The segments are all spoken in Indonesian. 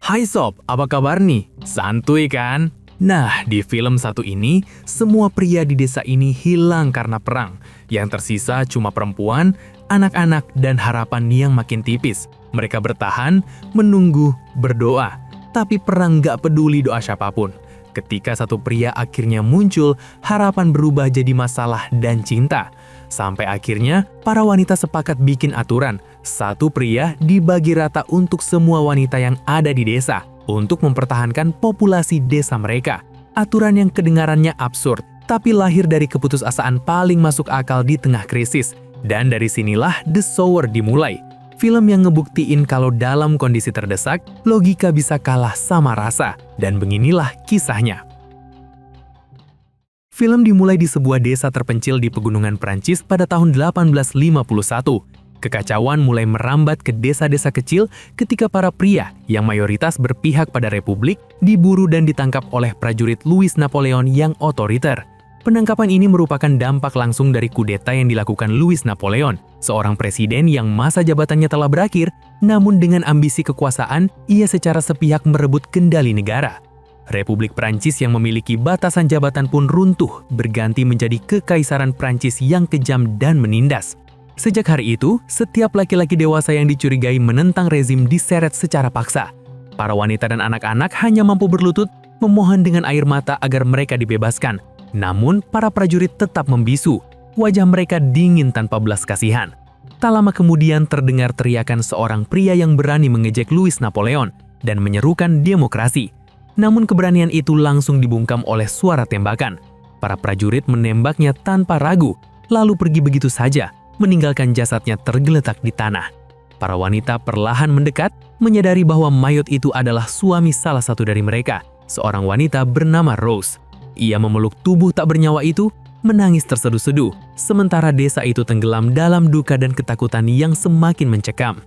Hai sob, apa kabar nih? Santuy kan? Nah, di film satu ini, semua pria di desa ini hilang karena perang. Yang tersisa cuma perempuan, anak-anak, dan harapan yang makin tipis. Mereka bertahan, menunggu, berdoa. Tapi perang gak peduli doa siapapun. Ketika satu pria akhirnya muncul, harapan berubah jadi masalah dan cinta. Sampai akhirnya, para wanita sepakat bikin aturan. Satu pria dibagi rata untuk semua wanita yang ada di desa untuk mempertahankan populasi desa mereka. Aturan yang kedengarannya absurd, tapi lahir dari keputusasaan paling masuk akal di tengah krisis. Dan dari sinilah The Shower dimulai. Film yang ngebuktiin kalau dalam kondisi terdesak, logika bisa kalah sama rasa. Dan beginilah kisahnya. Film dimulai di sebuah desa terpencil di pegunungan Prancis pada tahun 1851. Kekacauan mulai merambat ke desa-desa kecil ketika para pria yang mayoritas berpihak pada Republik diburu dan ditangkap oleh prajurit Louis Napoleon yang otoriter. Penangkapan ini merupakan dampak langsung dari kudeta yang dilakukan Louis Napoleon, seorang presiden yang masa jabatannya telah berakhir, namun dengan ambisi kekuasaan, ia secara sepihak merebut kendali negara. Republik Prancis yang memiliki batasan jabatan pun runtuh, berganti menjadi Kekaisaran Prancis yang kejam dan menindas. Sejak hari itu, setiap laki-laki dewasa yang dicurigai menentang rezim diseret secara paksa. Para wanita dan anak-anak hanya mampu berlutut, memohon dengan air mata agar mereka dibebaskan. Namun, para prajurit tetap membisu. Wajah mereka dingin tanpa belas kasihan. Tak lama kemudian terdengar teriakan seorang pria yang berani mengejek Louis Napoleon dan menyerukan demokrasi. Namun keberanian itu langsung dibungkam oleh suara tembakan. Para prajurit menembaknya tanpa ragu, lalu pergi begitu saja, meninggalkan jasadnya tergeletak di tanah. Para wanita perlahan mendekat, menyadari bahwa mayat itu adalah suami salah satu dari mereka, seorang wanita bernama Rose. Ia memeluk tubuh tak bernyawa itu, menangis terseduh-seduh, sementara desa itu tenggelam dalam duka dan ketakutan yang semakin mencekam.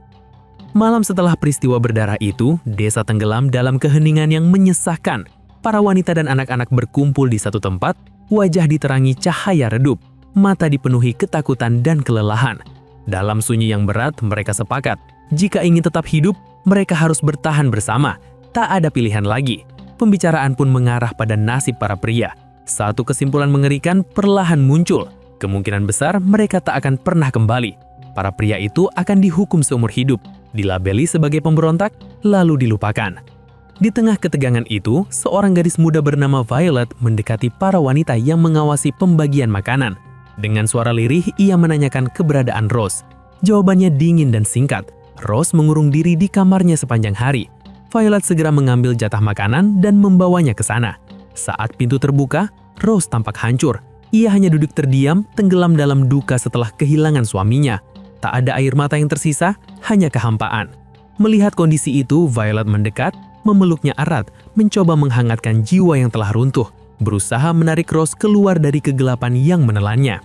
Malam setelah peristiwa berdarah itu, desa tenggelam dalam keheningan yang menyesakkan. Para wanita dan anak-anak berkumpul di satu tempat, wajah diterangi cahaya redup, mata dipenuhi ketakutan dan kelelahan. Dalam sunyi yang berat, mereka sepakat, jika ingin tetap hidup, mereka harus bertahan bersama. Tak ada pilihan lagi. Pembicaraan pun mengarah pada nasib para pria. Satu kesimpulan mengerikan perlahan muncul. Kemungkinan besar mereka tak akan pernah kembali. Para pria itu akan dihukum seumur hidup, dilabeli sebagai pemberontak, lalu dilupakan. Di tengah ketegangan itu, seorang gadis muda bernama Violet mendekati para wanita yang mengawasi pembagian makanan. Dengan suara lirih, ia menanyakan keberadaan Rose. Jawabannya dingin dan singkat. Rose mengurung diri di kamarnya sepanjang hari. Violet segera mengambil jatah makanan dan membawanya ke sana. Saat pintu terbuka, Rose tampak hancur. Ia hanya duduk terdiam, tenggelam dalam duka setelah kehilangan suaminya. Tak ada air mata yang tersisa, hanya kehampaan. Melihat kondisi itu, Violet mendekat, memeluknya erat, mencoba menghangatkan jiwa yang telah runtuh, berusaha menarik Rose keluar dari kegelapan yang menelannya.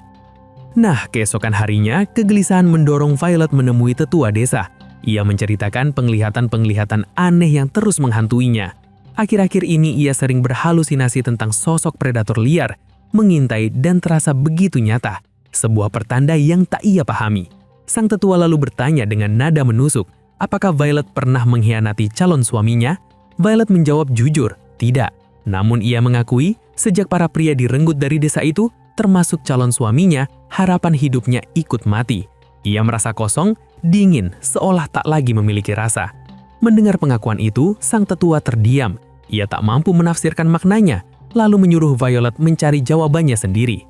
Nah, keesokan harinya, kegelisahan mendorong Violet menemui tetua desa. Ia menceritakan penglihatan-penglihatan aneh yang terus menghantuinya. Akhir-akhir ini ia sering berhalusinasi tentang sosok predator liar, mengintai dan terasa begitu nyata, sebuah pertanda yang tak ia pahami. Sang tetua lalu bertanya dengan nada menusuk, apakah Violet pernah mengkhianati calon suaminya? Violet menjawab jujur, tidak. Namun ia mengakui, sejak para pria direnggut dari desa itu, termasuk calon suaminya, harapan hidupnya ikut mati. Ia merasa kosong, dingin, seolah tak lagi memiliki rasa. Mendengar pengakuan itu, sang tetua terdiam. Ia tak mampu menafsirkan maknanya, lalu menyuruh Violet mencari jawabannya sendiri.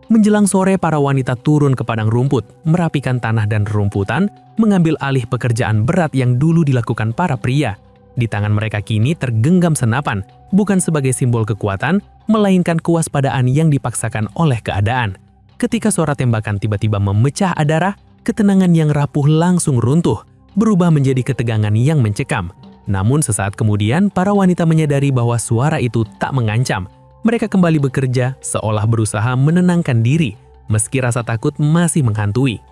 Menjelang sore, para wanita turun ke padang rumput, merapikan tanah dan rerumputan, mengambil alih pekerjaan berat yang dulu dilakukan para pria. Di tangan mereka kini tergenggam senapan, bukan sebagai simbol kekuatan, melainkan kewaspadaan yang dipaksakan oleh keadaan. Ketika suara tembakan tiba-tiba memecah darah, ketenangan yang rapuh langsung runtuh, berubah menjadi ketegangan yang mencekam. Namun sesaat kemudian, para wanita menyadari bahwa suara itu tak mengancam. Mereka kembali bekerja seolah berusaha menenangkan diri, meski rasa takut masih menghantui.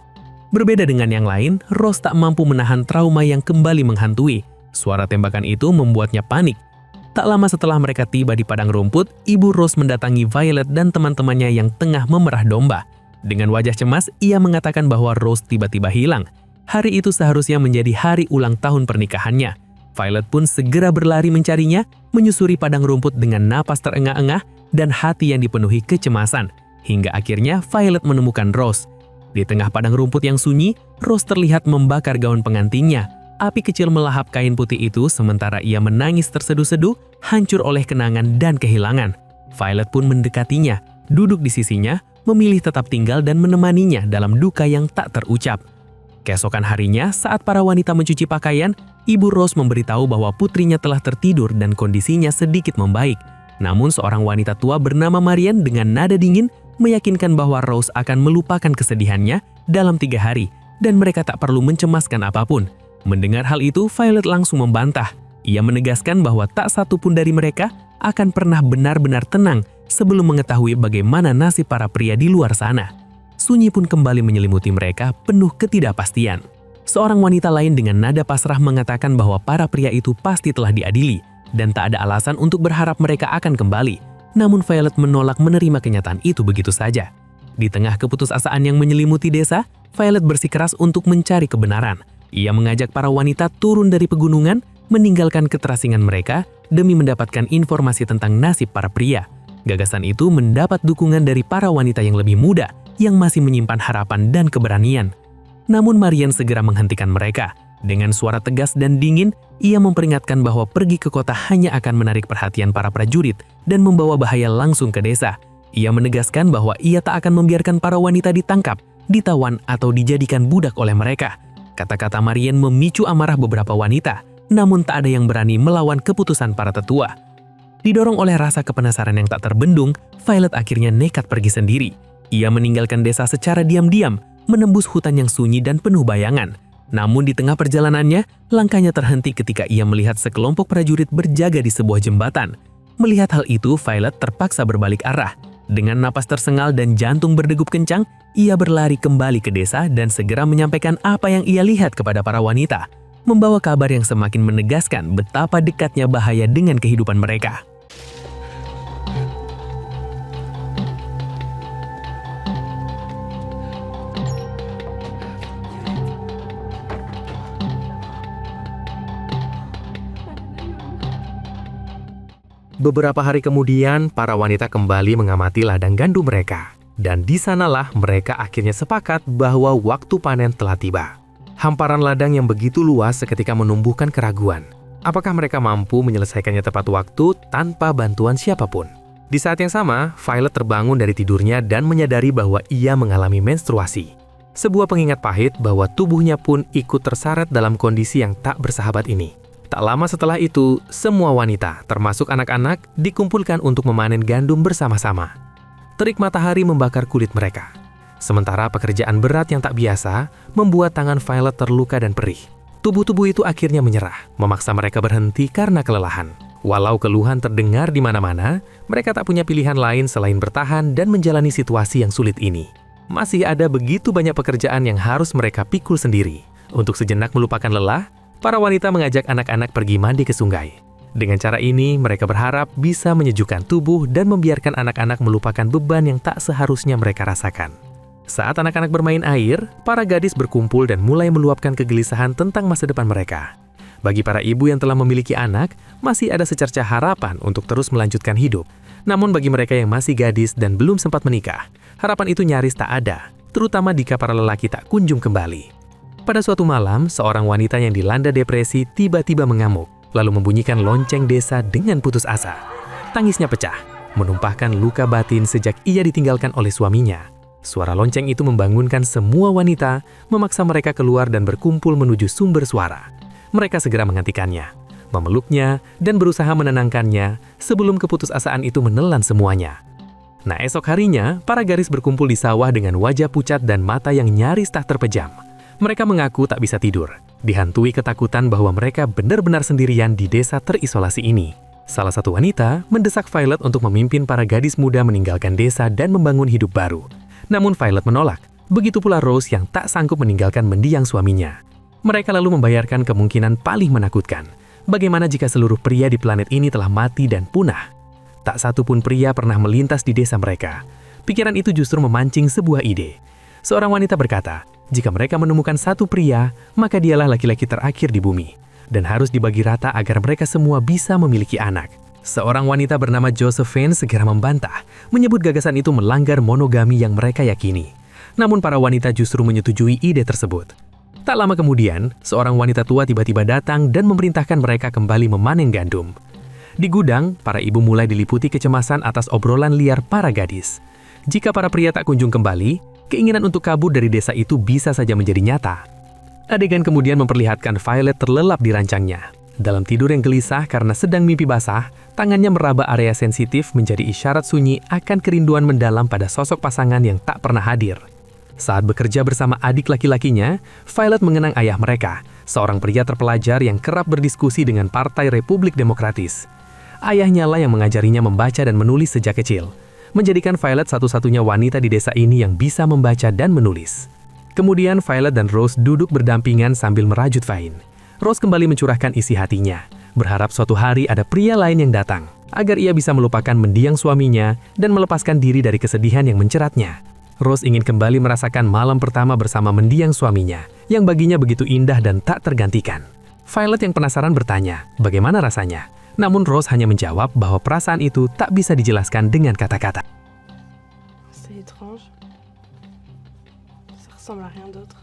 Berbeda dengan yang lain, Rose tak mampu menahan trauma yang kembali menghantui. Suara tembakan itu membuatnya panik. Tak lama setelah mereka tiba di padang rumput, ibu Rose mendatangi Violet dan teman-temannya yang tengah memerah domba. Dengan wajah cemas, ia mengatakan bahwa Rose tiba-tiba hilang. Hari itu seharusnya menjadi hari ulang tahun pernikahannya. Violet pun segera berlari mencarinya, menyusuri padang rumput dengan napas terengah-engah dan hati yang dipenuhi kecemasan. Hingga akhirnya Violet menemukan Rose. Di tengah padang rumput yang sunyi, Rose terlihat membakar gaun pengantinnya. Api kecil melahap kain putih itu sementara ia menangis terseduh-seduh, hancur oleh kenangan dan kehilangan. Violet pun mendekatinya, duduk di sisinya, memilih tetap tinggal dan menemaninya dalam duka yang tak terucap. Keesokan harinya, saat para wanita mencuci pakaian, Ibu Rose memberitahu bahwa putrinya telah tertidur dan kondisinya sedikit membaik. Namun seorang wanita tua bernama Marian dengan nada dingin meyakinkan bahwa Rose akan melupakan kesedihannya dalam 3 hari dan mereka tak perlu mencemaskan apapun. Mendengar hal itu, Violet langsung membantah. Ia menegaskan bahwa tak satu pun dari mereka akan pernah benar-benar tenang sebelum mengetahui bagaimana nasib para pria di luar sana. Sunyi pun kembali menyelimuti mereka penuh ketidakpastian. Seorang wanita lain dengan nada pasrah mengatakan bahwa para pria itu pasti telah diadili dan tak ada alasan untuk berharap mereka akan kembali. Namun Violet menolak menerima kenyataan itu begitu saja. Di tengah keputusasaan yang menyelimuti desa, Violet bersikeras untuk mencari kebenaran. Ia mengajak para wanita turun dari pegunungan, meninggalkan keterasingan mereka demi mendapatkan informasi tentang nasib para pria. Gagasan itu mendapat dukungan dari para wanita yang lebih muda yang masih menyimpan harapan dan keberanian. Namun Marian segera menghentikan mereka. Dengan suara tegas dan dingin, ia memperingatkan bahwa pergi ke kota hanya akan menarik perhatian para prajurit dan membawa bahaya langsung ke desa. Ia menegaskan bahwa ia tak akan membiarkan para wanita ditangkap, ditawan atau dijadikan budak oleh mereka. Kata-kata Marian memicu amarah beberapa wanita, namun tak ada yang berani melawan keputusan para tetua. Didorong oleh rasa kepenasaran yang tak terbendung, Violet akhirnya nekat pergi sendiri. Ia meninggalkan desa secara diam-diam, menembus hutan yang sunyi dan penuh bayangan. Namun di tengah perjalanannya, langkahnya terhenti ketika ia melihat sekelompok prajurit berjaga di sebuah jembatan. Melihat hal itu, Violet terpaksa berbalik arah. Dengan napas tersengal dan jantung berdegup kencang, ia berlari kembali ke desa dan segera menyampaikan apa yang ia lihat kepada para wanita, membawa kabar yang semakin menegaskan betapa dekatnya bahaya dengan kehidupan mereka. Beberapa hari kemudian, para wanita kembali mengamati ladang gandum mereka. Dan di sanalah mereka akhirnya sepakat bahwa waktu panen telah tiba. Hamparan ladang yang begitu luas seketika menumbuhkan keraguan. Apakah mereka mampu menyelesaikannya tepat waktu tanpa bantuan siapapun? Di saat yang sama, Violet terbangun dari tidurnya dan menyadari bahwa ia mengalami menstruasi. Sebuah pengingat pahit bahwa tubuhnya pun ikut terseret dalam kondisi yang tak bersahabat ini. Tak lama setelah itu, semua wanita, termasuk anak-anak, dikumpulkan untuk memanen gandum bersama-sama. Terik matahari membakar kulit mereka. Sementara pekerjaan berat yang tak biasa membuat tangan Violet terluka dan perih. Tubuh-tubuh itu akhirnya menyerah, memaksa mereka berhenti karena kelelahan. Walau keluhan terdengar di mana-mana, mereka tak punya pilihan lain selain bertahan dan menjalani situasi yang sulit ini. Masih ada begitu banyak pekerjaan yang harus mereka pikul sendiri. Untuk sejenak melupakan lelah, para wanita mengajak anak-anak pergi mandi ke sungai. Dengan cara ini, mereka berharap bisa menyejukkan tubuh dan membiarkan anak-anak melupakan beban yang tak seharusnya mereka rasakan. Saat anak-anak bermain air, para gadis berkumpul dan mulai meluapkan kegelisahan tentang masa depan mereka. Bagi para ibu yang telah memiliki anak, masih ada secerca harapan untuk terus melanjutkan hidup. Namun bagi mereka yang masih gadis dan belum sempat menikah, harapan itu nyaris tak ada, terutama jika para lelaki tak kunjung kembali. Pada suatu malam, seorang wanita yang dilanda depresi tiba-tiba mengamuk, lalu membunyikan lonceng desa dengan putus asa. Tangisnya pecah, menumpahkan luka batin sejak ia ditinggalkan oleh suaminya. Suara lonceng itu membangunkan semua wanita, memaksa mereka keluar dan berkumpul menuju sumber suara. Mereka segera menghentikannya, memeluknya, dan berusaha menenangkannya sebelum keputusasaan itu menelan semuanya. Nah, esok harinya, para gadis berkumpul di sawah dengan wajah pucat dan mata yang nyaris tak terpejam. Mereka mengaku tak bisa tidur, dihantui ketakutan bahwa mereka benar-benar sendirian di desa terisolasi ini. Salah satu wanita mendesak Violet untuk memimpin para gadis muda meninggalkan desa dan membangun hidup baru. Namun Violet menolak, begitu pula Rose yang tak sanggup meninggalkan mendiang suaminya. Mereka lalu membayarkan kemungkinan paling menakutkan. Bagaimana jika seluruh pria di planet ini telah mati dan punah? Tak satu pun pria pernah melintas di desa mereka. Pikiran itu justru memancing sebuah ide. Seorang wanita berkata, jika mereka menemukan satu pria, maka dialah laki-laki terakhir di bumi. dan harus dibagi rata agar mereka semua bisa memiliki anak. Seorang wanita bernama Josephine segera membantah, menyebut gagasan itu melanggar monogami yang mereka yakini. Namun para wanita justru menyetujui ide tersebut. Tak lama kemudian, seorang wanita tua tiba-tiba datang dan memerintahkan mereka kembali memanen gandum. Di gudang, para ibu mulai diliputi kecemasan atas obrolan liar para gadis. Jika para pria tak kunjung kembali, keinginan untuk kabur dari desa itu bisa saja menjadi nyata. Adegan kemudian memperlihatkan Violet terlelap di rancangnya. Dalam tidur yang gelisah karena sedang mimpi basah, tangannya meraba area sensitif menjadi isyarat sunyi akan kerinduan mendalam pada sosok pasangan yang tak pernah hadir. Saat bekerja bersama adik laki-lakinya, Violet mengenang ayah mereka, seorang pria terpelajar yang kerap berdiskusi dengan Partai Republik Demokratis. Ayahnya lah yang mengajarinya membaca dan menulis sejak kecil, menjadikan Violet satu-satunya wanita di desa ini yang bisa membaca dan menulis. Kemudian Violet dan Rose duduk berdampingan sambil merajut Vine. Rose kembali mencurahkan isi hatinya, berharap suatu hari ada pria lain yang datang, agar ia bisa melupakan mendiang suaminya dan melepaskan diri dari kesedihan yang menceratnya. Rose ingin kembali merasakan malam pertama bersama mendiang suaminya, yang baginya begitu indah dan tak tergantikan. Violet yang penasaran bertanya, bagaimana rasanya? Namun Rose hanya menjawab bahwa perasaan itu tak bisa dijelaskan dengan kata-kata. C'est étrange. Ça ressemble à rien d'autre.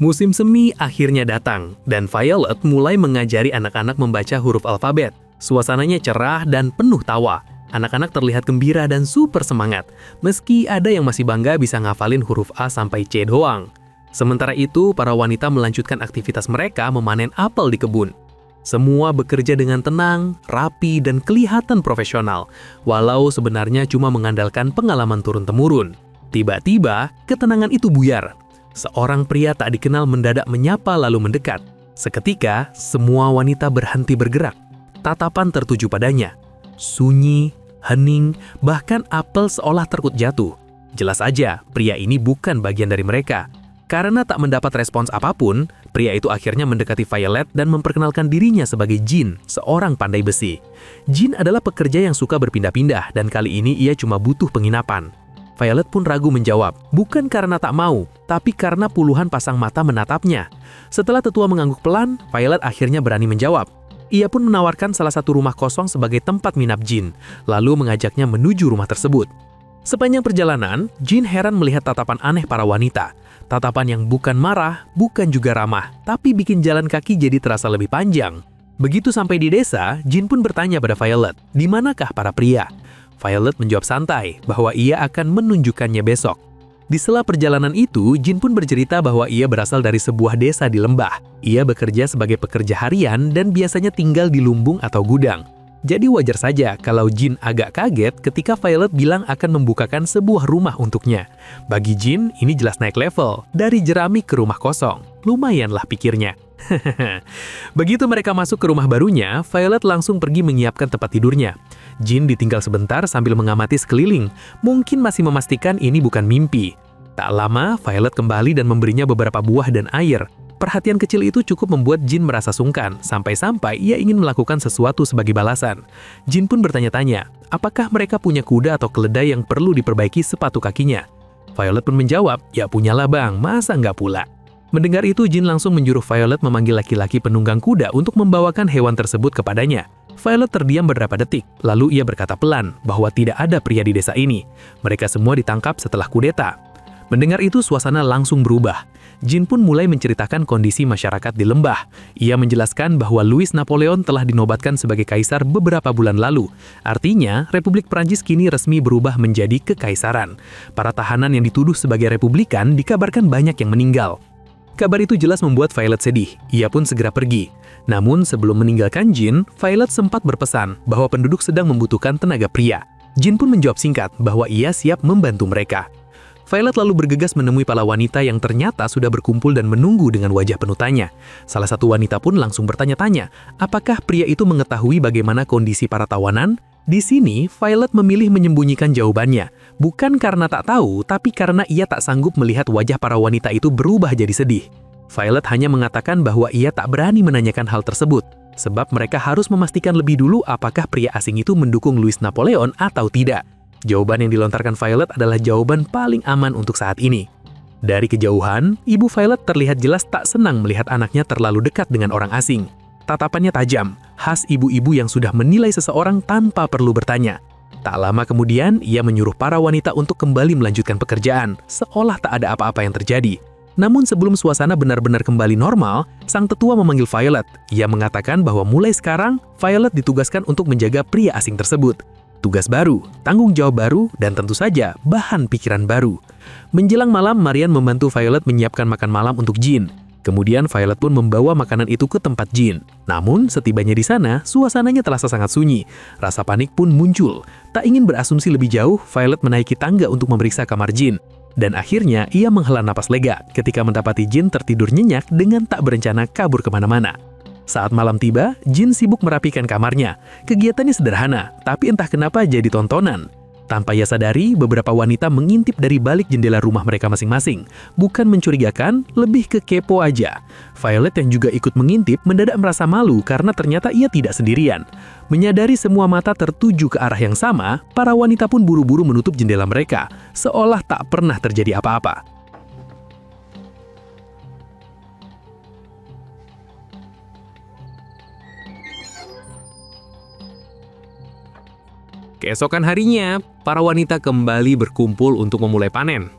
Musim semi akhirnya datang, dan Violet mulai mengajari anak-anak membaca huruf alfabet. Suasananya cerah dan penuh tawa. Anak-anak terlihat gembira dan super semangat, meski ada yang masih bangga bisa ngafalin huruf A sampai C doang. Sementara itu, para wanita melanjutkan aktivitas mereka memanen apel di kebun. Semua bekerja dengan tenang, rapi, dan kelihatan profesional, walau sebenarnya cuma mengandalkan pengalaman turun-temurun. Tiba-tiba, ketenangan itu buyar. Seorang pria tak dikenal mendadak menyapa lalu mendekat. Seketika, semua wanita berhenti bergerak. Tatapan tertuju padanya. Sunyi, hening, bahkan apel seolah terkut jatuh. Jelas aja, pria ini bukan bagian dari mereka. Karena tak mendapat respons apapun, pria itu akhirnya mendekati Violet dan memperkenalkan dirinya sebagai Jin, seorang pandai besi. Jin adalah pekerja yang suka berpindah-pindah dan kali ini ia cuma butuh penginapan. Violet pun ragu menjawab, bukan karena tak mau, tapi karena puluhan pasang mata menatapnya. Setelah tetua mengangguk pelan, Violet akhirnya berani menjawab. Ia pun menawarkan salah satu rumah kosong sebagai tempat minap Jin, lalu mengajaknya menuju rumah tersebut. Sepanjang perjalanan, Jin heran melihat tatapan aneh para wanita. Tatapan yang bukan marah, bukan juga ramah, tapi bikin jalan kaki jadi terasa lebih panjang. Begitu sampai di desa, Jin pun bertanya pada Violet, di manakah para pria? Violet menjawab santai bahwa ia akan menunjukkannya besok. Di sela perjalanan itu, Jin pun bercerita bahwa ia berasal dari sebuah desa di lembah. Ia bekerja sebagai pekerja harian dan biasanya tinggal di lumbung atau gudang. Jadi wajar saja kalau Jin agak kaget ketika Violet bilang akan membukakan sebuah rumah untuknya. Bagi Jin, ini jelas naik level, dari jerami ke rumah kosong. Lumayanlah pikirnya. Begitu mereka masuk ke rumah barunya, Violet langsung pergi menyiapkan tempat tidurnya. Jin ditinggal sebentar sambil mengamati sekeliling, mungkin masih memastikan ini bukan mimpi. Tak lama, Violet kembali dan memberinya beberapa buah dan air. Perhatian kecil itu cukup membuat Jin merasa sungkan, sampai-sampai ia ingin melakukan sesuatu sebagai balasan. Jin pun bertanya-tanya, apakah mereka punya kuda atau keledai yang perlu diperbaiki sepatu kakinya? Violet pun menjawab, ya punyalah bang, masa nggak pula? Mendengar itu, Jin langsung menyuruh Violet memanggil laki-laki penunggang kuda untuk membawakan hewan tersebut kepadanya. Violet terdiam beberapa detik, lalu ia berkata pelan bahwa tidak ada pria di desa ini. Mereka semua ditangkap setelah kudeta. Mendengar itu, suasana langsung berubah. Jin pun mulai menceritakan kondisi masyarakat di lembah. Ia menjelaskan bahwa Louis Napoleon telah dinobatkan sebagai kaisar beberapa bulan lalu. Artinya, Republik Prancis kini resmi berubah menjadi kekaisaran. Para tahanan yang dituduh sebagai republikan dikabarkan banyak yang meninggal. Kabar itu jelas membuat Violet sedih. Ia pun segera pergi. Namun sebelum meninggalkan Jin, Violet sempat berpesan bahwa penduduk sedang membutuhkan tenaga pria. Jin pun menjawab singkat bahwa ia siap membantu mereka. Violet lalu bergegas menemui para wanita yang ternyata sudah berkumpul dan menunggu dengan wajah penuh tanya. Salah satu wanita pun langsung bertanya-tanya, apakah pria itu mengetahui bagaimana kondisi para tawanan? Di sini, Violet memilih menyembunyikan jawabannya. Bukan karena tak tahu, tapi karena ia tak sanggup melihat wajah para wanita itu berubah jadi sedih. Violet hanya mengatakan bahwa ia tak berani menanyakan hal tersebut, sebab mereka harus memastikan lebih dulu apakah pria asing itu mendukung Louis Napoleon atau tidak. Jawaban yang dilontarkan Violet adalah jawaban paling aman untuk saat ini. Dari kejauhan, Ibu Violet terlihat jelas tak senang melihat anaknya terlalu dekat dengan orang asing. Tatapannya tajam, khas ibu-ibu yang sudah menilai seseorang tanpa perlu bertanya. Tak lama kemudian, ia menyuruh para wanita untuk kembali melanjutkan pekerjaan, seolah tak ada apa-apa yang terjadi. Namun sebelum suasana benar-benar kembali normal, sang tetua memanggil Violet. Ia mengatakan bahwa mulai sekarang, Violet ditugaskan untuk menjaga pria asing tersebut. Tugas baru, tanggung jawab baru, dan tentu saja bahan pikiran baru. Menjelang malam, Marian membantu Violet menyiapkan makan malam untuk Jean. Kemudian Violet pun membawa makanan itu ke tempat Jean. Namun, setibanya di sana, suasananya terasa sangat sunyi. Rasa panik pun muncul. Tak ingin berasumsi lebih jauh, Violet menaiki tangga untuk memeriksa kamar Jean. Dan akhirnya, ia menghela napas lega ketika mendapati Jean tertidur nyenyak dengan tak berencana kabur kemana-mana. Saat malam tiba, Jean sibuk merapikan kamarnya. Kegiatannya sederhana, tapi entah kenapa jadi tontonan. Tanpa ia sadari, beberapa wanita mengintip dari balik jendela rumah mereka masing-masing. Bukan mencurigakan, lebih ke kepo aja. Violet yang juga ikut mengintip mendadak merasa malu karena ternyata ia tidak sendirian. Menyadari semua mata tertuju ke arah yang sama, para wanita pun buru-buru menutup jendela mereka, seolah tak pernah terjadi apa-apa. Keesokan harinya, para wanita kembali berkumpul untuk memulai panen.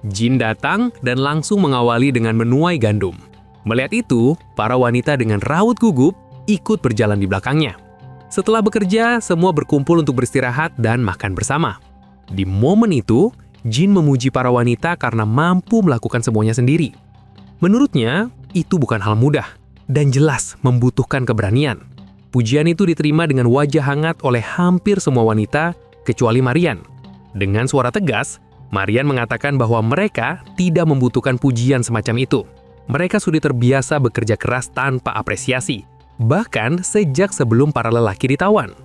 Jean datang dan langsung mengawali dengan menuai gandum. Melihat itu, para wanita dengan raut gugup ikut berjalan di belakangnya. Setelah bekerja, semua berkumpul untuk beristirahat dan makan bersama. Di momen itu, Jean memuji para wanita karena mampu melakukan semuanya sendiri. Menurutnya, itu bukan hal mudah dan jelas membutuhkan keberanian. Pujian itu diterima dengan wajah hangat oleh hampir semua wanita, kecuali Marian. Dengan suara tegas, Marian mengatakan bahwa mereka tidak membutuhkan pujian semacam itu. Mereka sudah terbiasa bekerja keras tanpa apresiasi, bahkan sejak sebelum para lelaki ditawan.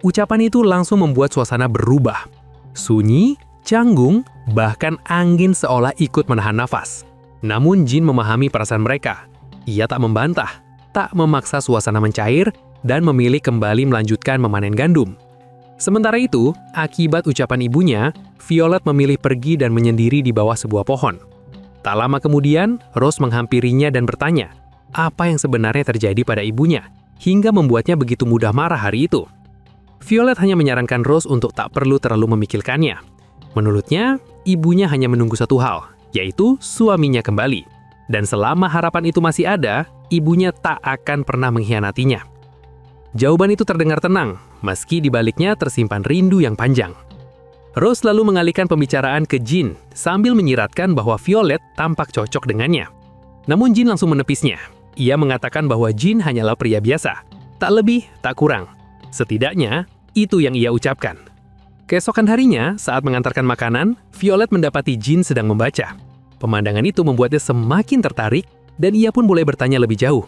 Ucapan itu langsung membuat suasana berubah. Sunyi, canggung, bahkan angin seolah ikut menahan nafas. Namun Jean memahami perasaan mereka. Ia tak membantah, tak memaksa suasana mencair, dan memilih kembali melanjutkan memanen gandum. Sementara itu, akibat ucapan ibunya, Violet memilih pergi dan menyendiri di bawah sebuah pohon. Tak lama kemudian, Rose menghampirinya dan bertanya, apa yang sebenarnya terjadi pada ibunya, hingga membuatnya begitu mudah marah hari itu. Violet hanya menyarankan Rose untuk tak perlu terlalu memikirkannya. Menurutnya, ibunya hanya menunggu satu hal, yaitu suaminya kembali. Dan selama harapan itu masih ada, ibunya tak akan pernah mengkhianatinya. Jawaban itu terdengar tenang, meski di baliknya tersimpan rindu yang panjang. Rose lalu mengalihkan pembicaraan ke Jean, sambil menyiratkan bahwa Violet tampak cocok dengannya. Namun Jean langsung menepisnya. Ia mengatakan bahwa Jean hanyalah pria biasa, tak lebih, tak kurang. Setidaknya, itu yang ia ucapkan. Keesokan harinya, saat mengantarkan makanan, Violet mendapati Jean sedang membaca. Pemandangan itu membuatnya semakin tertarik, dan ia pun mulai bertanya lebih jauh.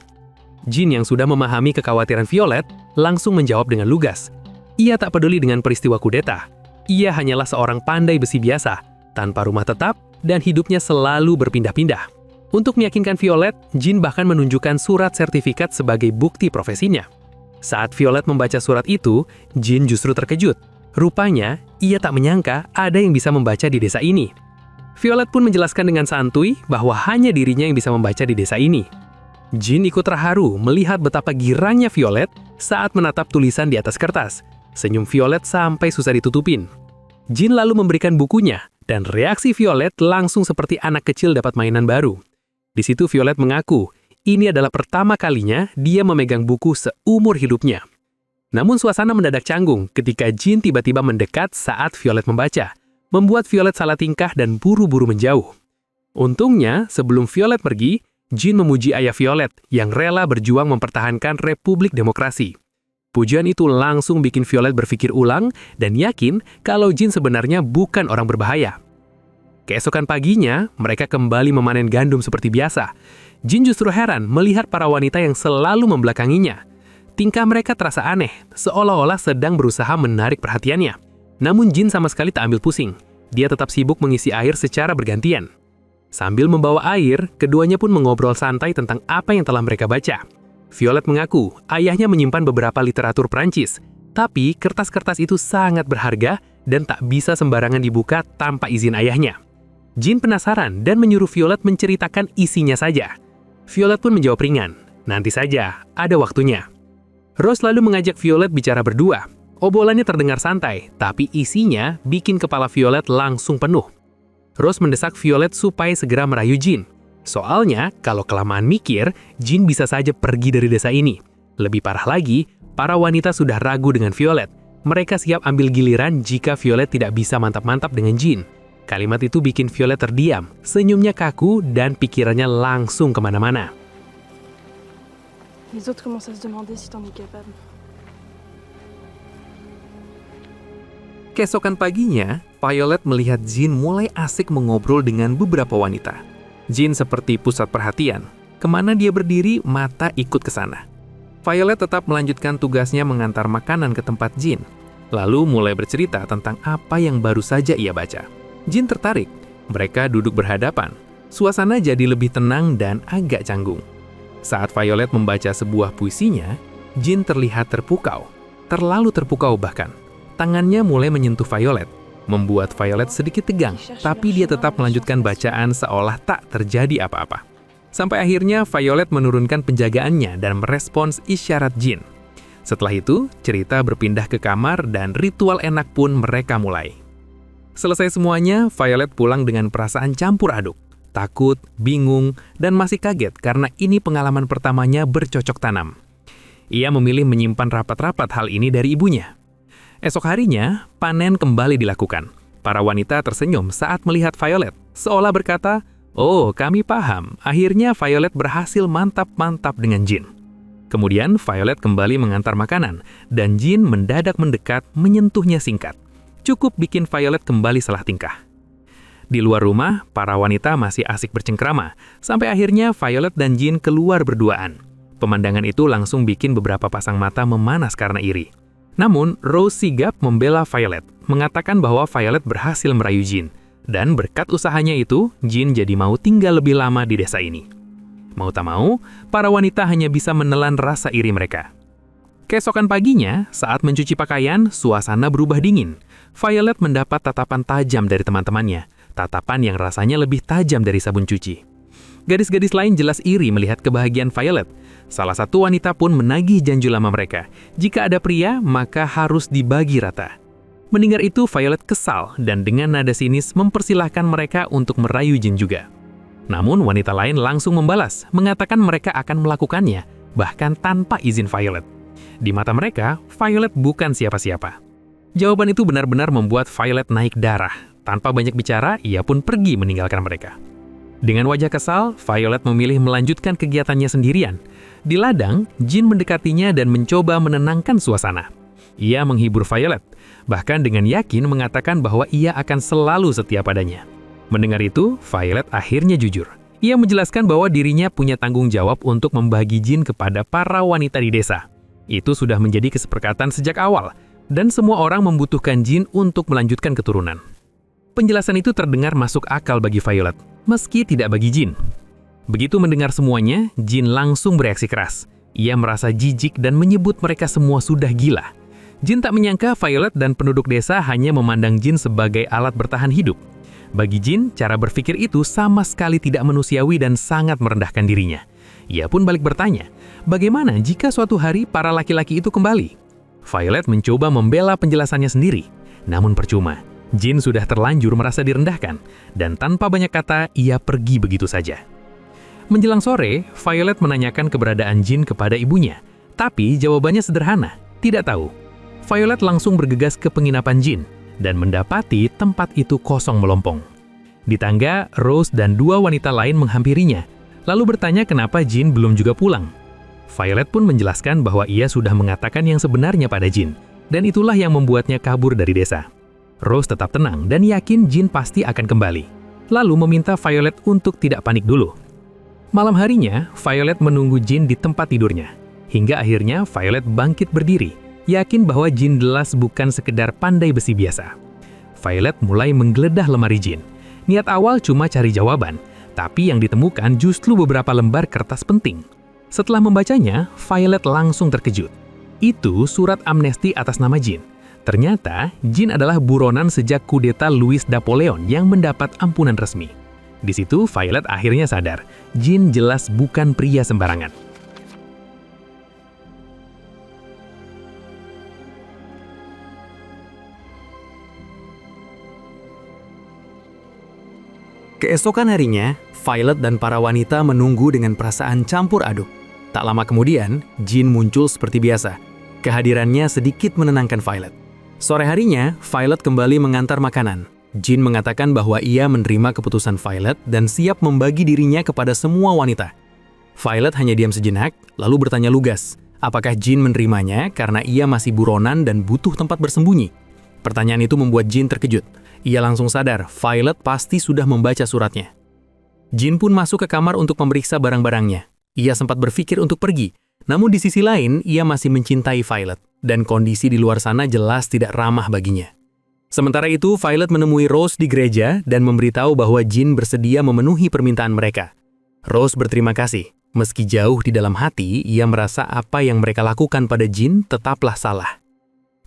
Jean yang sudah memahami kekhawatiran Violet, langsung menjawab dengan lugas. Ia tak peduli dengan peristiwa kudeta. Ia hanyalah seorang pandai besi biasa, tanpa rumah tetap, dan hidupnya selalu berpindah-pindah. Untuk meyakinkan Violet, Jean bahkan menunjukkan surat sertifikat sebagai bukti profesinya. Saat Violet membaca surat itu, Jean justru terkejut. Rupanya, ia tak menyangka ada yang bisa membaca di desa ini. Violet pun menjelaskan dengan santuy bahwa hanya dirinya yang bisa membaca di desa ini. Jean ikut terharu melihat betapa girangnya Violet saat menatap tulisan di atas kertas. Senyum Violet sampai susah ditutupin. Jean lalu memberikan bukunya, dan reaksi Violet langsung seperti anak kecil dapat mainan baru. Di situ Violet mengaku, ini adalah pertama kalinya dia memegang buku seumur hidupnya. Namun suasana mendadak canggung ketika Jean tiba-tiba mendekat saat Violet membaca, membuat Violet salah tingkah dan buru-buru menjauh. Untungnya, sebelum Violet pergi, Jean memuji ayah Violet yang rela berjuang mempertahankan Republik Demokrasi. Pujian itu langsung bikin Violet berpikir ulang dan yakin kalau Jean sebenarnya bukan orang berbahaya. Keesokan paginya, mereka kembali memanen gandum seperti biasa. Jean justru heran melihat para wanita yang selalu membelakanginya. Tingkah mereka terasa aneh, seolah-olah sedang berusaha menarik perhatiannya. Namun Jean sama sekali tak ambil pusing. Dia tetap sibuk mengisi air secara bergantian. Sambil membawa air, keduanya pun mengobrol santai tentang apa yang telah mereka baca. Violet mengaku ayahnya menyimpan beberapa literatur Prancis, tapi kertas-kertas itu sangat berharga dan tak bisa sembarangan dibuka tanpa izin ayahnya. Jin penasaran dan menyuruh Violet menceritakan isinya saja. Violet pun menjawab ringan, nanti saja, ada waktunya. Rose lalu mengajak Violet bicara berdua. Obrolannya terdengar santai, tapi isinya bikin kepala Violet langsung penuh. Rose mendesak Violet supaya segera merayu Jin. Soalnya, kalau kelamaan mikir, Jin bisa saja pergi dari desa ini. Lebih parah lagi, para wanita sudah ragu dengan Violet. Mereka siap ambil giliran jika Violet tidak bisa mantap-mantap dengan Jin. Kalimat itu bikin Violet terdiam, senyumnya kaku dan pikirannya langsung kemana-mana. Les autres commencent à se demander si t'en es capable. Keesokan paginya, Violet melihat Jin mulai asik mengobrol dengan beberapa wanita. Jin seperti pusat perhatian. Kemana dia berdiri, mata ikut ke sana. Violet tetap melanjutkan tugasnya mengantar makanan ke tempat Jin. Lalu mulai bercerita tentang apa yang baru saja ia baca. Jin tertarik. Mereka duduk berhadapan. Suasana jadi lebih tenang dan agak canggung. Saat Violet membaca sebuah puisinya, Jin terlihat terpukau. Terlalu terpukau bahkan. Tangannya mulai menyentuh Violet, membuat Violet sedikit tegang, tapi dia tetap melanjutkan bacaan seolah tak terjadi apa-apa. Sampai akhirnya Violet menurunkan penjagaannya dan merespons isyarat Jin. Setelah itu, cerita berpindah ke kamar dan ritual enak pun mereka mulai. Selesai semuanya, Violet pulang dengan perasaan campur aduk. Takut, bingung, dan masih kaget karena ini pengalaman pertamanya bercocok tanam. Ia memilih menyimpan rapat-rapat hal ini dari ibunya. Esok harinya, panen kembali dilakukan. Para wanita tersenyum saat melihat Violet, seolah berkata, "Oh, kami paham, akhirnya Violet berhasil mantap-mantap dengan Jin." Kemudian, Violet kembali mengantar makanan, dan Jin mendadak mendekat menyentuhnya singkat. Cukup bikin Violet kembali salah tingkah. Di luar rumah, para wanita masih asik bercengkrama, sampai akhirnya Violet dan Jin keluar berduaan. Pemandangan itu langsung bikin beberapa pasang mata memanas karena iri. Namun, Rose sigap membela Violet, mengatakan bahwa Violet berhasil merayu Jin, dan berkat usahanya itu, Jin jadi mau tinggal lebih lama di desa ini. Mau tak mau, para wanita hanya bisa menelan rasa iri mereka. Keesokan paginya, saat mencuci pakaian, suasana berubah dingin. Violet mendapat tatapan tajam dari teman-temannya, tatapan yang rasanya lebih tajam dari sabun cuci. Gadis-gadis lain jelas iri melihat kebahagiaan Violet. Salah satu wanita pun menagih janji lama mereka. Jika ada pria, maka harus dibagi rata. Mendengar itu, Violet kesal dan dengan nada sinis mempersilahkan mereka untuk merayu Jin juga. Namun wanita lain langsung membalas, mengatakan mereka akan melakukannya, bahkan tanpa izin Violet. Di mata mereka, Violet bukan siapa-siapa. Jawaban itu benar-benar membuat Violet naik darah. Tanpa banyak bicara, ia pun pergi meninggalkan mereka. Dengan wajah kesal, Violet memilih melanjutkan kegiatannya sendirian. Di ladang, Jin mendekatinya dan mencoba menenangkan suasana. Ia menghibur Violet, bahkan dengan yakin mengatakan bahwa ia akan selalu setia padanya. Mendengar itu, Violet akhirnya jujur. Ia menjelaskan bahwa dirinya punya tanggung jawab untuk membagi Jin kepada para wanita di desa. Itu sudah menjadi kesepakatan sejak awal, dan semua orang membutuhkan Jin untuk melanjutkan keturunan. Penjelasan itu terdengar masuk akal bagi Violet, meski tidak bagi Jin. Begitu mendengar semuanya, Jin langsung bereaksi keras. Ia merasa jijik dan menyebut mereka semua sudah gila. Jin tak menyangka Violet dan penduduk desa hanya memandang Jin sebagai alat bertahan hidup. Bagi Jin, cara berpikir itu sama sekali tidak manusiawi dan sangat merendahkan dirinya. Ia pun balik bertanya, bagaimana jika suatu hari para laki-laki itu kembali? Violet mencoba membela penjelasannya sendiri, namun percuma. Jin sudah terlanjur merasa direndahkan, dan tanpa banyak kata, ia pergi begitu saja. Menjelang sore, Violet menanyakan keberadaan Jin kepada ibunya, tapi jawabannya sederhana, tidak tahu. Violet langsung bergegas ke penginapan Jin, dan mendapati tempat itu kosong melompong. Di tangga, Rose dan dua wanita lain menghampirinya, lalu bertanya kenapa Jin belum juga pulang. Violet pun menjelaskan bahwa ia sudah mengatakan yang sebenarnya pada Jin, dan itulah yang membuatnya kabur dari desa. Rose tetap tenang dan yakin Jin pasti akan kembali, lalu meminta Violet untuk tidak panik dulu. Malam harinya, Violet menunggu Jin di tempat tidurnya, hingga akhirnya Violet bangkit berdiri, yakin bahwa Jin jelas bukan sekedar pandai besi biasa. Violet mulai menggeledah lemari Jin. Niat awal cuma cari jawaban, tapi yang ditemukan justru beberapa lembar kertas penting. Setelah membacanya, Violet langsung terkejut. Itu surat amnesti atas nama Jin. Ternyata, Jin adalah buronan sejak kudeta Louis Napoleon yang mendapat ampunan resmi. Di situ, Violet akhirnya sadar, Jin jelas bukan pria sembarangan. Keesokan harinya, Violet dan para wanita menunggu dengan perasaan campur aduk. Tak lama kemudian, Jin muncul seperti biasa. Kehadirannya sedikit menenangkan Violet. Sore harinya, Violet kembali mengantar makanan. Jin mengatakan bahwa ia menerima keputusan Violet dan siap membagi dirinya kepada semua wanita. Violet hanya diam sejenak, lalu bertanya lugas, apakah Jin menerimanya karena ia masih buronan dan butuh tempat bersembunyi? Pertanyaan itu membuat Jin terkejut. Ia langsung sadar, Violet pasti sudah membaca suratnya. Jin pun masuk ke kamar untuk memeriksa barang-barangnya. Ia sempat berpikir untuk pergi, namun di sisi lain, ia masih mencintai Violet, dan kondisi di luar sana jelas tidak ramah baginya. Sementara itu, Violet menemui Rose di gereja dan memberitahu bahwa Jin bersedia memenuhi permintaan mereka. Rose berterima kasih. Meski jauh di dalam hati, ia merasa apa yang mereka lakukan pada Jin tetaplah salah.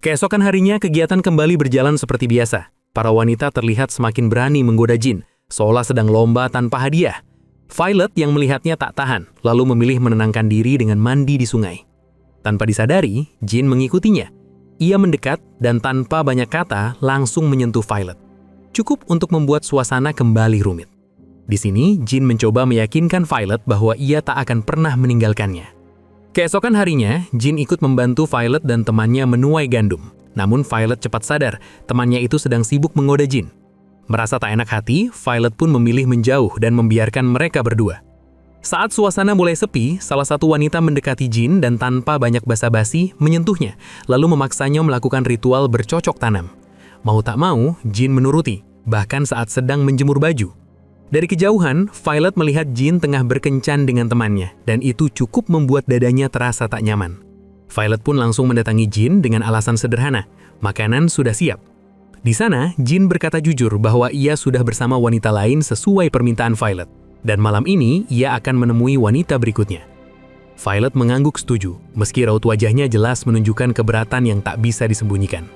Keesokan harinya, kegiatan kembali berjalan seperti biasa. Para wanita terlihat semakin berani menggoda Jin, seolah sedang lomba tanpa hadiah. Violet yang melihatnya tak tahan, lalu memilih menenangkan diri dengan mandi di sungai. Tanpa disadari, Jin mengikutinya. Ia mendekat dan tanpa banyak kata langsung menyentuh Violet. Cukup untuk membuat suasana kembali rumit. Di sini, Jin mencoba meyakinkan Violet bahwa ia tak akan pernah meninggalkannya. Keesokan harinya, Jin ikut membantu Violet dan temannya menuai gandum. Namun Violet cepat sadar, temannya itu sedang sibuk menggoda Jin. Merasa tak enak hati, Violet pun memilih menjauh dan membiarkan mereka berdua. Saat suasana mulai sepi, salah satu wanita mendekati Jin dan tanpa banyak basa-basi menyentuhnya, lalu memaksanya melakukan ritual bercocok tanam. Mau tak mau, Jin menuruti, bahkan saat sedang menjemur baju. Dari kejauhan, Violet melihat Jin tengah berkencan dengan temannya, dan itu cukup membuat dadanya terasa tak nyaman. Violet pun langsung mendatangi Jin dengan alasan sederhana, makanan sudah siap. Di sana, Jin berkata jujur bahwa ia sudah bersama wanita lain sesuai permintaan Violet. Dan malam ini, ia akan menemui wanita berikutnya. Violet mengangguk setuju, meski raut wajahnya jelas menunjukkan keberatan yang tak bisa disembunyikan.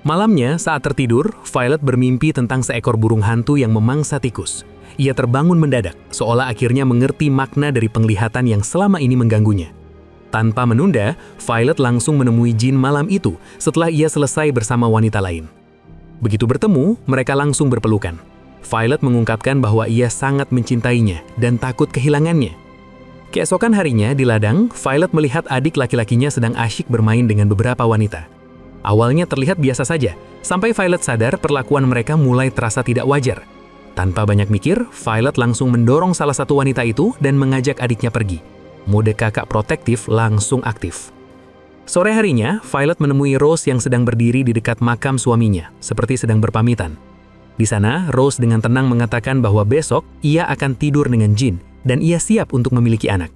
Malamnya, saat tertidur, Violet bermimpi tentang seekor burung hantu yang memangsa tikus. Ia terbangun mendadak, seolah akhirnya mengerti makna dari penglihatan yang selama ini mengganggunya. Tanpa menunda, Violet langsung menemui Jin malam itu setelah ia selesai bersama wanita lain. Begitu bertemu, mereka langsung berpelukan. Violet mengungkapkan bahwa ia sangat mencintainya dan takut kehilangannya. Keesokan harinya di ladang, Violet melihat adik laki-lakinya sedang asyik bermain dengan beberapa wanita. Awalnya terlihat biasa saja, sampai Violet sadar perlakuan mereka mulai terasa tidak wajar. Tanpa banyak mikir, Violet langsung mendorong salah satu wanita itu dan mengajak adiknya pergi. Mode kakak protektif langsung aktif. Sore harinya, Violet menemui Rose yang sedang berdiri di dekat makam suaminya, seperti sedang berpamitan. Di sana, Rose dengan tenang mengatakan bahwa besok ia akan tidur dengan Jin dan ia siap untuk memiliki anak.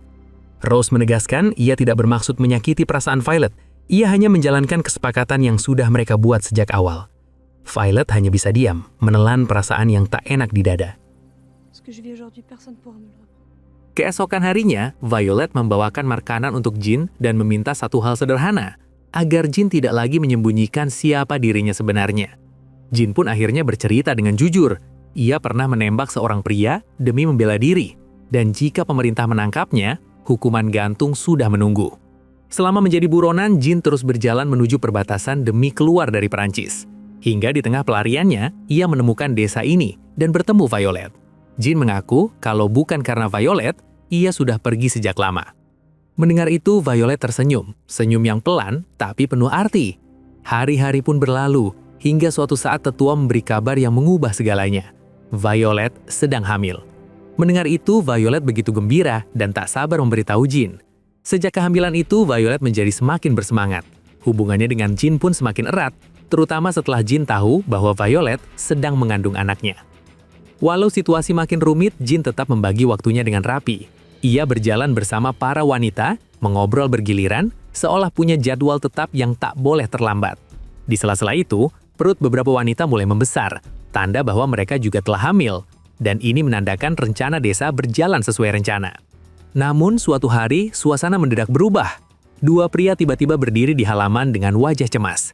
Rose menegaskan ia tidak bermaksud menyakiti perasaan Violet, ia hanya menjalankan kesepakatan yang sudah mereka buat sejak awal. Violet hanya bisa diam, menelan perasaan yang tak enak di dada. Keesokan harinya, Violet membawakan makanan untuk Jin dan meminta satu hal sederhana, agar Jin tidak lagi menyembunyikan siapa dirinya sebenarnya. Jin pun akhirnya bercerita dengan jujur. Ia pernah menembak seorang pria demi membela diri, dan jika pemerintah menangkapnya, hukuman gantung sudah menunggu. Selama menjadi buronan, Jin terus berjalan menuju perbatasan demi keluar dari Perancis. Hingga di tengah pelariannya, ia menemukan desa ini dan bertemu Violet. Jin mengaku kalau bukan karena Violet, ia sudah pergi sejak lama. Mendengar itu, Violet tersenyum, senyum yang pelan tapi penuh arti. Hari-hari pun berlalu, hingga suatu saat tetua memberi kabar yang mengubah segalanya. Violet sedang hamil. Mendengar itu, Violet begitu gembira dan tak sabar memberitahu Jin. Sejak kehamilan itu, Violet menjadi semakin bersemangat. Hubungannya dengan Jin pun semakin erat, terutama setelah Jin tahu bahwa Violet sedang mengandung anaknya. Walau situasi makin rumit, Jin tetap membagi waktunya dengan rapi. Ia berjalan bersama para wanita, mengobrol bergiliran, seolah punya jadwal tetap yang tak boleh terlambat. Di sela-sela itu, perut beberapa wanita mulai membesar, tanda bahwa mereka juga telah hamil, dan ini menandakan rencana desa berjalan sesuai rencana. Namun suatu hari, suasana mendadak berubah. Dua pria tiba-tiba berdiri di halaman dengan wajah cemas.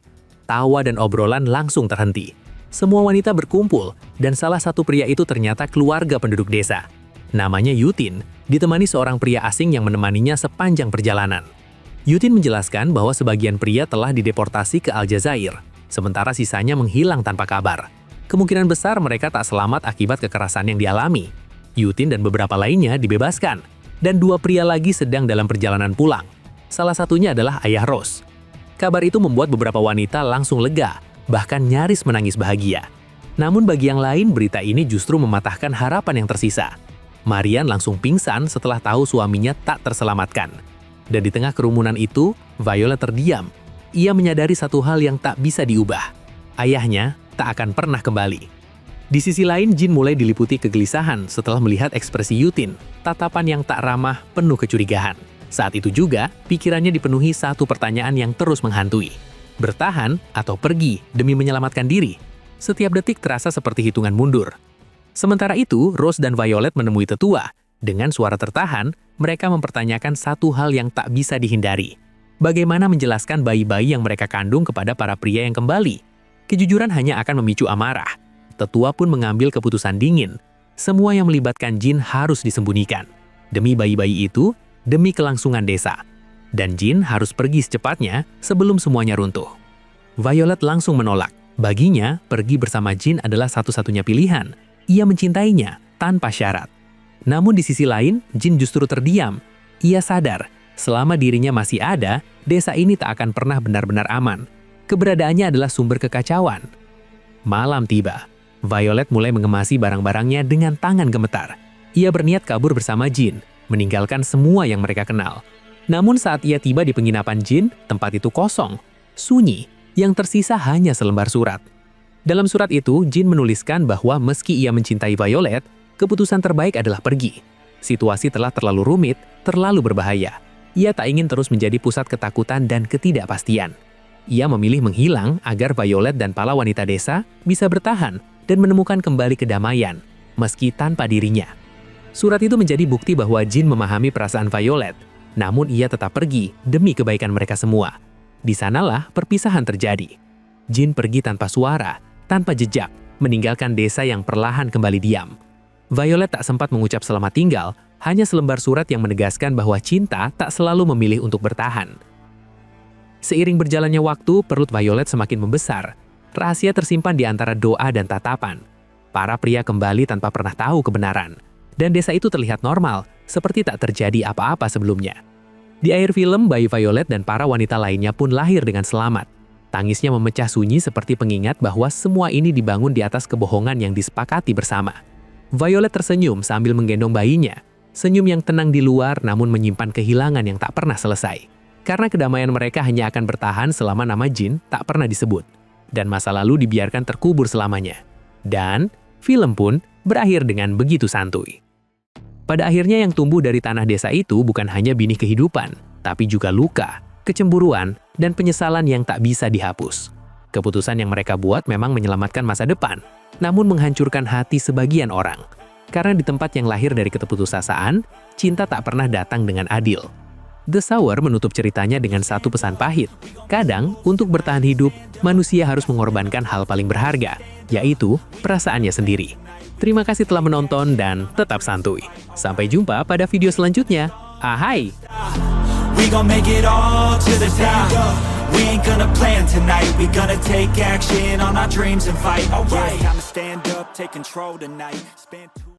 tawa dan obrolan langsung terhenti. Semua wanita berkumpul, dan salah satu pria itu ternyata keluarga penduduk desa. Namanya Yutin, ditemani seorang pria asing yang menemaninya sepanjang perjalanan. Yutin menjelaskan bahwa sebagian pria telah dideportasi ke Aljazair, sementara sisanya menghilang tanpa kabar. Kemungkinan besar mereka tak selamat akibat kekerasan yang dialami. Yutin dan beberapa lainnya dibebaskan, dan 2 pria lagi sedang dalam perjalanan pulang. Salah satunya adalah ayah Rose. Kabar itu membuat beberapa wanita langsung lega, bahkan nyaris menangis bahagia. Namun bagi yang lain, berita ini justru mematahkan harapan yang tersisa. Marian langsung pingsan setelah tahu suaminya tak terselamatkan. Dan di tengah kerumunan itu, Violet terdiam. Ia menyadari satu hal yang tak bisa diubah. Ayahnya tak akan pernah kembali. Di sisi lain, Jin mulai diliputi kegelisahan setelah melihat ekspresi Yutin, tatapan yang tak ramah penuh kecurigaan. Saat itu juga, pikirannya dipenuhi satu pertanyaan yang terus menghantui. Bertahan atau pergi demi menyelamatkan diri? Setiap detik terasa seperti hitungan mundur. Sementara itu, Rose dan Violet menemui tetua. Dengan suara tertahan, mereka mempertanyakan satu hal yang tak bisa dihindari. Bagaimana menjelaskan bayi-bayi yang mereka kandung kepada para pria yang kembali? Kejujuran hanya akan memicu amarah. Tetua pun mengambil keputusan dingin. Semua yang melibatkan Jin harus disembunyikan. Demi bayi-bayi itu, demi kelangsungan desa. Dan Jin harus pergi secepatnya sebelum semuanya runtuh. Violet langsung menolak. Baginya, pergi bersama Jin adalah satu-satunya pilihan. Ia mencintainya tanpa syarat. Namun di sisi lain, Jin justru terdiam. Ia sadar, selama dirinya masih ada, desa ini tak akan pernah benar-benar aman. Keberadaannya adalah sumber kekacauan. Malam tiba. Violet mulai mengemasi barang-barangnya dengan tangan gemetar. Ia berniat kabur bersama Jin, meninggalkan semua yang mereka kenal. Namun saat ia tiba di penginapan Jin, tempat itu kosong, sunyi, yang tersisa hanya selembar surat. Dalam surat itu, Jin menuliskan bahwa meski ia mencintai Violet, keputusan terbaik adalah pergi. Situasi telah terlalu rumit, terlalu berbahaya. Ia tak ingin terus menjadi pusat ketakutan dan ketidakpastian. Ia memilih menghilang agar Violet dan para wanita desa bisa bertahan dan menemukan kembali kedamaian, meski tanpa dirinya. Surat itu menjadi bukti bahwa Jin memahami perasaan Violet, namun ia tetap pergi demi kebaikan mereka semua. Di sanalah perpisahan terjadi. Jin pergi tanpa suara, tanpa jejak, meninggalkan desa yang perlahan kembali diam. Violet tak sempat mengucap selamat tinggal, hanya selembar surat yang menegaskan bahwa cinta tak selalu memilih untuk bertahan. Seiring berjalannya waktu, perut Violet semakin membesar. Rahasia tersimpan di antara doa dan tatapan. Para pria kembali tanpa pernah tahu kebenaran. Dan desa itu terlihat normal, seperti tak terjadi apa-apa sebelumnya. Di akhir film, bayi Violet dan para wanita lainnya pun lahir dengan selamat. Tangisnya memecah sunyi seperti pengingat bahwa semua ini dibangun di atas kebohongan yang disepakati bersama. Violet tersenyum sambil menggendong bayinya. Senyum yang tenang di luar namun menyimpan kehilangan yang tak pernah selesai. Karena kedamaian mereka hanya akan bertahan selama nama Jin tak pernah disebut. Dan masa lalu dibiarkan terkubur selamanya. Dan film pun berakhir dengan begitu santuy. Pada akhirnya yang tumbuh dari tanah desa itu bukan hanya benih kehidupan, tapi juga luka, kecemburuan, dan penyesalan yang tak bisa dihapus. Keputusan yang mereka buat memang menyelamatkan masa depan, namun menghancurkan hati sebagian orang. Karena di tempat yang lahir dari keputusasaan, cinta tak pernah datang dengan adil. The Sower menutup ceritanya dengan satu pesan pahit. Kadang, untuk bertahan hidup, manusia harus mengorbankan hal paling berharga, yaitu perasaannya sendiri. Terima kasih telah menonton dan tetap santuy. Sampai jumpa pada video selanjutnya. Ahai! We gon' make it all to the top. We ain't gonna plan tonight. We gonna take action on our dreams and fight. Alright, time to stand up, take control tonight.